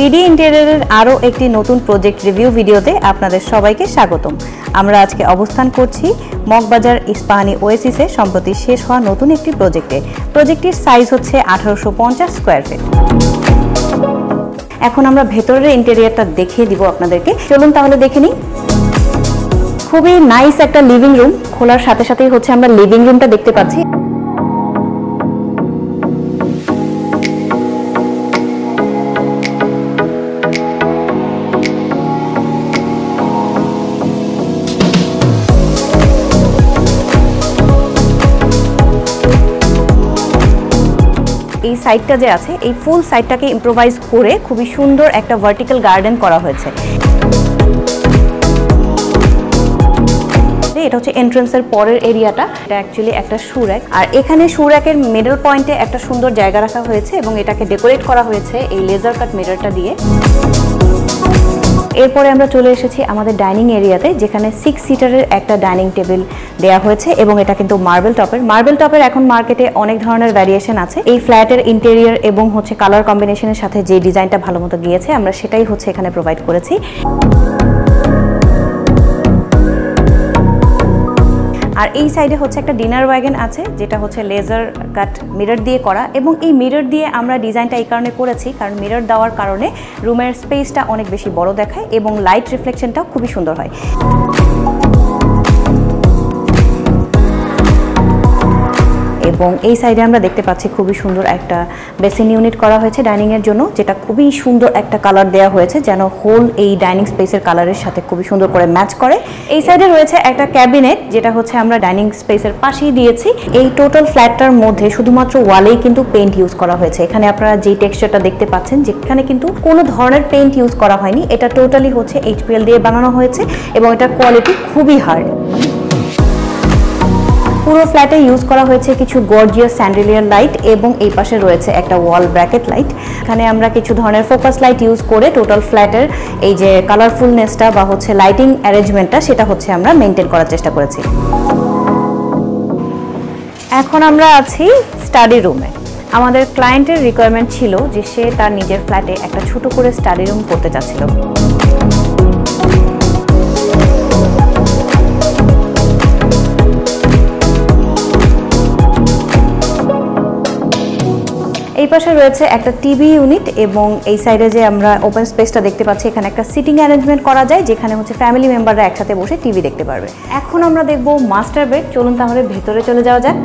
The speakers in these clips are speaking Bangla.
বিডি ইন্টেরিয়রের আরও একটি নতুন প্রজেক্ট রিভিউ ভিডিওতে আপনাদের সবাইকে স্বাগতম। আমরা আজকে অবস্থান করছি মগবাজার ইস্পাহানি ওয়েসিসে সম্প্রতি শেষ হওয়া নতুন একটি প্রজেক্টটির সাইজ হচ্ছে 1850 স্কোয়ার ফিট। এখন আমরা ভেতরের ইন্টেরিয়রটা দেখিয়ে দিব আপনাদেরকে, চলুন তাহলে দেখে নিই। খুবই নাইস একটা লিভিং রুম, খোলার সাথে সাথেই হচ্ছে আমরা লিভিং রুমটা দেখতে পাচ্ছি। এই সাইডটা যে আছে, এই ফুল সাইডটাকে ইম্প্রোভাইজ করে খুবই সুন্দর একটা ভার্টিক্যাল গার্ডেন করা হয়েছে। এটা হচ্ছে এন্ট্রান্সের পরের এরিয়াটা, এটা অ্যাকচুয়ালি একটা শু র্যাক, আর এখানে শু র্যাকের মিডল পয়েন্টে একটা সুন্দর জায়গা রাখা হয়েছে এবং এটাকে ডেকোরেট করা হয়েছে এই লেজার কাট মিররটা দিয়ে। এরপরে আমরা চলে এসেছি আমাদের ডাইনিং এরিয়াতে, যেখানে 6 সিটারের একটা ডাইনিং টেবিল দেওয়া হয়েছে এবং এটা কিন্তু মার্বেল টপের এখন মার্কেটে অনেক ধরনের ভ্যারিয়েশন আছে। এই ফ্ল্যাটের ইন্টেরিয়র এবং হচ্ছে কালার কম্বিনেশনের সাথে যে ডিজাইনটা ভালো মতো গিয়েছে আমরা সেটাই হচ্ছে এখানে প্রোভাইড করেছি। আর এই সাইডে হচ্ছে একটা ডিনার ওয়াগন আছে, যেটা হচ্ছে লেজার কাট মিরর দিয়ে করা, এবং এই মিরর দিয়ে আমরা ডিজাইনটা এই কারণে করেছি কারণ মিরর দেওয়ার কারণে রুমের স্পেসটা অনেক বেশি বড় দেখায় এবং লাইট রিফ্লেকশনটাও খুবই সুন্দর হয়। এবং এই সাইডে আমরা দেখতে পাচ্ছি খুবই সুন্দর একটা বেসিন ইউনিট করা হয়েছে ডাইনিং এর জন্য, যেটা খুবই সুন্দর একটা কালার দেওয়া হয়েছে যেন হোল এই ডাইনিং স্পেসের কালারের সাথে খুবই সুন্দর করে ম্যাচ করে। এই সাইডে রয়েছে একটা ক্যাবিনেট, যেটা হচ্ছে আমরা ডাইনিং স্পেসের পাশেই দিয়েছি। এই টোটাল ফ্ল্যাটটার মধ্যে শুধুমাত্র ওয়ালেই কিন্তু পেইন্ট ইউজ করা হয়েছে। এখানে আপনারা যে টেক্সচারটা দেখতে পাচ্ছেন, যেখানে কিন্তু কোনো ধরনের পেইন্ট ইউজ করা হয়নি, এটা টোটালি হচ্ছে HPL দিয়ে বানানো হয়েছে এবং এটার কোয়ালিটি খুবই হার্ড। পুরো ফ্ল্যাটে ইউজ করা হয়েছে কিছু গর্জিয়াস স্যান্ডেলিয়ার লাইট এবং এই পাশে রয়েছে একটা ওয়াল ব্র্যাকেট লাইট। এখানে আমরা কিছু ধরনের ফোকাস লাইট ইউজ করে টোটাল ফ্ল্যাটের এই যে কালারফুলনেসটা বা হচ্ছে লাইটিং অ্যারেঞ্জমেন্টটা সেটা হচ্ছে আমরা মেনটেন করার চেষ্টা করেছি। এখন আমরা আছি স্টাডি রুমে। আমাদের ক্লায়েন্টের রিকোয়ারমেন্ট ছিল যে সে তার নিজের ফ্ল্যাটে একটা ছোট করে স্টাডি রুম করতে চাচ্ছিল। এই পাশে রয়েছে একটা টিভি ইউনিট এবং এই সাইডে যে আমরা ওপেন স্পেসটা দেখতে পাচ্ছি, এখানে একটা সিটিং অ্যারেঞ্জমেন্ট করা যায়, যেখানে হচ্ছে ফ্যামিলি মেম্বাররা একসাথে বসে টিভি দেখতে পারবে। এখন আমরা দেখব মাস্টার বেড। চলুন তাহলে ভেতরে চলে যাওয়া যাক।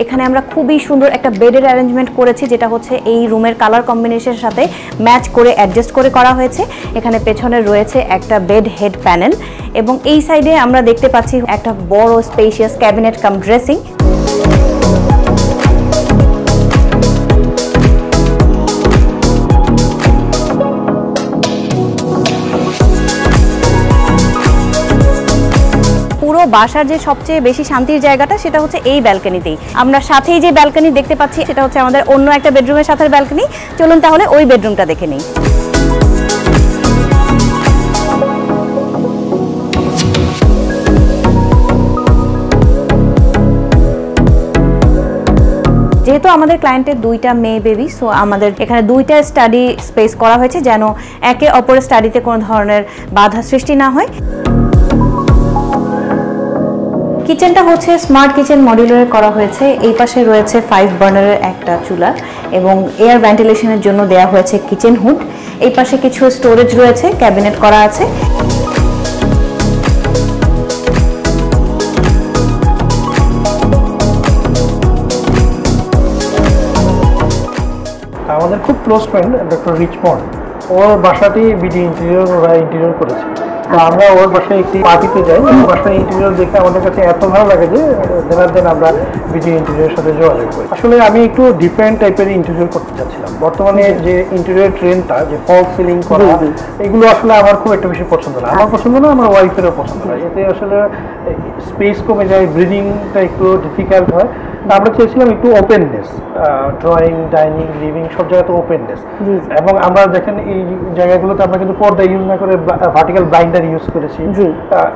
এখানে আমরা খুবই সুন্দর একটা বেডের অ্যারেঞ্জমেন্ট করেছি, যেটা হচ্ছে এই রুমের কালার কম্বিনেশনের সাথে ম্যাচ করে অ্যাডজাস্ট করে করা হয়েছে। এখানে পেছনে রয়েছে একটা বেড হেড প্যানেল এবং এই সাইডে আমরা দেখতে পাচ্ছি একটা বড় স্পেশিয়াস ক্যাবিনেট কাম ড্রেসিং। বাসার যে সবচেয়ে বেশি শান্তির জায়গাটা সেটা হচ্ছে এই ব্যালকনিতেই। আমরা সাথেই যে ব্যালকনি দেখতে পাচ্ছি সেটা হচ্ছে আমাদের অন্য একটা বেডরুমের সাথে ব্যালকনি। চলুন তাহলে ওই বেডরুমটা দেখে নিই। যেহেতু আমাদের ক্লায়েন্টের 2টা মেয়ে বেবি, সো আমাদের এখানে 2টা স্টাডি স্পেস করা হয়েছে যেন একে অপরের স্টাডিতে কোনো ধরনের বাধা সৃষ্টি না হয়। কিচেনটা হচ্ছে স্মার্ট কিচেন মডিউলারে করা হয়েছে। এই পাশে রয়েছে 5 বার্নারের একটা চুলা এবং এয়ার ভেন্টিলেশনের জন্য দেয়া হয়েছে কিচেন হুড। এই পাশে কিছু স্টোরেজ রয়েছে, ক্যাবিনেট করা আছে। আমাদের খুব ক্লোজ ফ্রেন্ড ডক্টর রিচমন্ড, ওর বাসাটি বিডি ইন্টেরিয়র ওরা ইন্টেরিয়র করেছে। তো আমরা ওর বাসায় একটি পার্টিতে যাই, ওর বাসায় ইন্টেরিয়র দেখে আমাদের কাছে এত ভালো লাগে যে দেন আমরা বিডি ইন্টেরিয়রের সাথে যোগাযোগ করি। আসলে আমি একটু ডিফারেন্ট টাইপের ইন্টেরিয়র করতে চাচ্ছিলাম। বর্তমানে যে ইন্টেরিয়র ট্রেন্ডটা, যে ফল সিলিং করা, এগুলো আসলে আমার খুব একটা বেশি পছন্দ না। আমার পছন্দ না, আমার ওয়াইফেরও পছন্দ না। এতে আসলে স্পেস কমে যায়, ব্রিদিংটা একটু ডিফিকাল্ট হয়। তা আমরা চেয়েছিলাম একটু ওপেননেস, ড্রয়িং, ডাইনিং, লিভিং সব জায়গাতে ওপেননেস। জি। এবং আমরা দেখেন এই জায়গাগুলোতে আমরা কিন্তু পর্দা ইউজ না করে ভার্টিক্যাল ব্লাইন্ডার ইউজ করেছি। জি।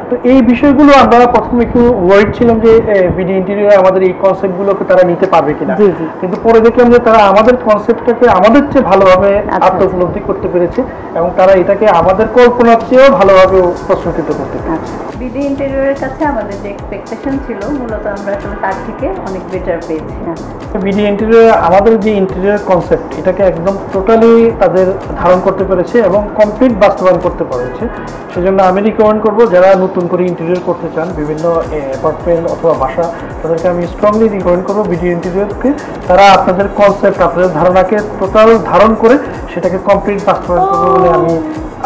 তো এই বিষয়গুলো আমরা প্রথমে একটু ওয়ারিড ছিলাম যে বিডি ইন্টেরিয়র আমাদের এই কনসেপ্টগুলোকে তারা নিতে পারবে কিনা, জি, জি। কিন্তু পরে দেখলাম যে তারা আমাদের কনসেপ্টটাকে আমাদের চেয়ে ভালোভাবে আচ্ছা। আত্মউপলব্ধি করতে পেরেছে এবং তারা এটাকে আমাদের কল্পনার চেয়েও ভালোভাবে প্রস্তুতিত করতে পেরেছে। বিডি ইন্টেরিয়রের কাছে আমাদের যে এক্সপেকটেশন ছিল মূলত আমরা আসলে তার থেকে অনেক বেটার পেয়েছি। বিডি ইন্টেরিয়র আমাদের যে ইন্টেরিয়র কনসেপ্ট এটাকে একদম টোটালি তাদের ধারণ করতে পেরেছে এবং কমপ্লিট বাস্তবায়ন করতে পেরেছে। সেজন্য আমি রিকমেন্ড করবো যারা নতুন করে ইন্টেরিয়র করতে চান বিভিন্ন অ্যাপার্টমেন্ট অথবা বাসা, তাদেরকে আমি স্ট্রংলি রিকমেন্ড করবো বিডি ইন্টেরিয়রকে। তারা আপনাদের কনসেপ্ট, আপনাদের ধারণাকে টোটাল ধারণ করে সেটাকে কমপ্লিট বাস্তবায়ন করবে বলে আমি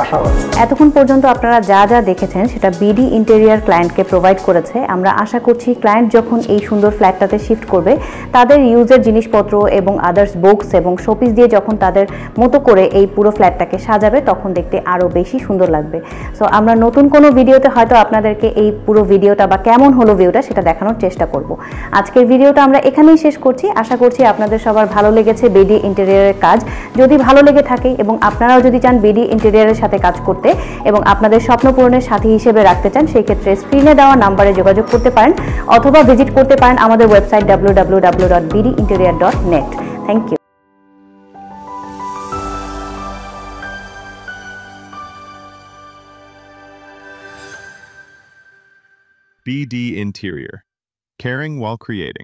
আশাবাদী। এতক্ষণ পর্যন্ত আপনারা যা যা দেখেছেন সেটা বিডি ইন্টেরিয়র ক্লায়েন্টকে প্রোভাইড করেছে। আমরা আশা করছি ক্লায়েন্ট যখন এই সুন্দর ফ্ল্যাটটাতে শিফট করবে, তাদের ইউজের জিনিসপত্র এবং আদার্স বুকস এবং শোপিস দিয়ে যখন তাদের মতো করে এই পুরো ফ্ল্যাটটাকে সাজাবে, তখন দেখতে আরও বেশি সুন্দর লাগবে। সো আমরা নতুন কোনো ভিডিওতে হয়তো আপনাদেরকে এই পুরো ভিডিওটা বা কেমন হলো ভিউটা সেটা দেখানোর চেষ্টা করব। আজকের ভিডিওটা আমরা এখানেই শেষ করছি। আশা করছি আপনাদের সবার ভালো লেগেছে বিডি ইন্টেরিয়রের কাজ। যদি ভালো লেগে থাকে এবং আপনারাও যদি চান বিডি ইন্টেরিয়রের সাথে কাজ করতে এবং আপনাদের স্বপ্ন পূরণের সাথী হিসেবে রাখতে চান, সেই ক্ষেত্রে স্ক্রিনে দেওয়া নাম্বারে যোগাযোগ করতে পারেন অথবা ভিজিট করতে পারেন আমাদের website www.bdinterior.net। Thank you. BD Interior. Caring while creating.